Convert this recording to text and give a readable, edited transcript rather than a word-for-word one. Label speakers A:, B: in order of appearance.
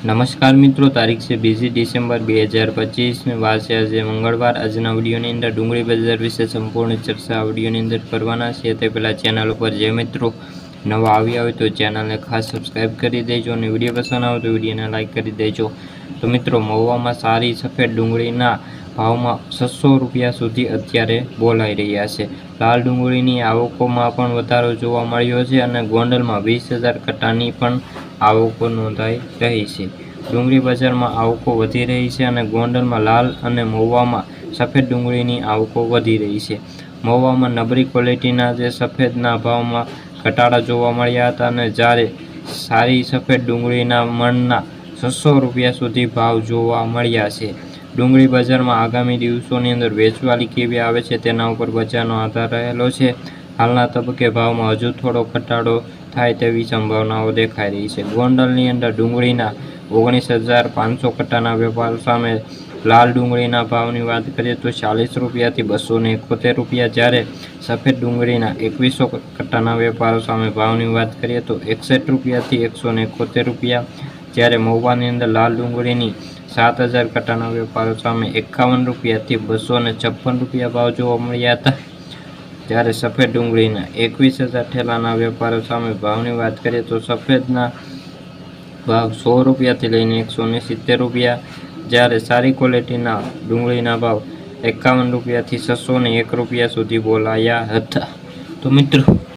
A: नमस्कार मित्रों, तारीख से 20 डिसेम्बर 2025 ने વાર છે આજે મંગળવાર। આજના વિડીયોની અંદર ડુંગળી બજાર વિશે સંપૂર્ણ ચર્ચા આ વિડીયોની અંદર કરવાના છે। તે પહેલાં ચેનલ ઉપર જે મિત્રો નવા આવ્યા હોય તો ચેનલને ખાસ સબસ્ક્રાઈબ કરી દેજો અને વિડીયો પસંદ આવે તો વિડીયોને લાઇક કરી દેજો। તો મિત્રો, મહુવામાં સારી સફેદ ડુંગળીના ભાવમાં 600 રૂપિયા સુધી અત્યારે બોલાઈ રહ્યા છે। લાલ ડુંગળીની આવકોમાં પણ વધારો જોવા મળ્યો છે અને ગોંડલમાં 20,000 કટ્ટાની પણ આવકો નોંધાઈ રહી છે। ડુંગળી બજારમાં આવકો વધી રહી છે અને ગોંડલમાં લાલ અને મહુવામાં સફેદ ડુંગળીની આવકો વધી રહી છે। મહુવામાં નબળી ક્વોલિટીના જે સફેદના ભાવમાં ઘટાડા જોવા મળ્યા હતા અને જ્યારે સારી સફેદ ડુંગળીના મણના 600 રૂપિયા સુધી ભાવ જોવા મળ્યા છે। ડુંગળી બજારમાં આગામી દિવસોની અંદર વેચવાલી કેવી આવે છે તેના ઉપર બજારનો આધાર રહેલો છે। હાલના તબક્કે ભાવમાં હજુ થોડો ઘટાડો થાય તેવી સંભાવનાઓ દેખાઈ રહી છે। ગોંડલની અંદર ડુંગળીના 19,500 કટ્ટાના વેપાર સામે લાલ ડુંગળીના ભાવની વાત કરીએ તો 40 રૂપિયાથી 271 રૂપિયા, જ્યારે સફેદ ડુંગળીના 2100 કટ્ટાના વેપારો સામે ભાવની વાત કરીએ તો 61 રૂપિયાથી 171 રૂપિયા, જ્યારે મહુવાની અંદર લાલ ડુંગળીની 7,000 કટ્ટાના વેપારો સામે 51 રૂપિયાથી 256 રૂપિયા ભાવ જોવા મળ્યા હતા, જ્યારે સફેદ ડુંગળીના 21,000 ઠેલાના વેપારો સામે ભાવની વાત કરીએ તો સફેદના ભાવ 100 રૂપિયાથી લઈને 170 રૂપિયા, જ્યારે સારી ક્વોલિટીના ડુંગળીના ભાવ 51 રૂપિયાથી 601 રૂપિયા સુધી બોલાયા હતા। તો મિત્રો,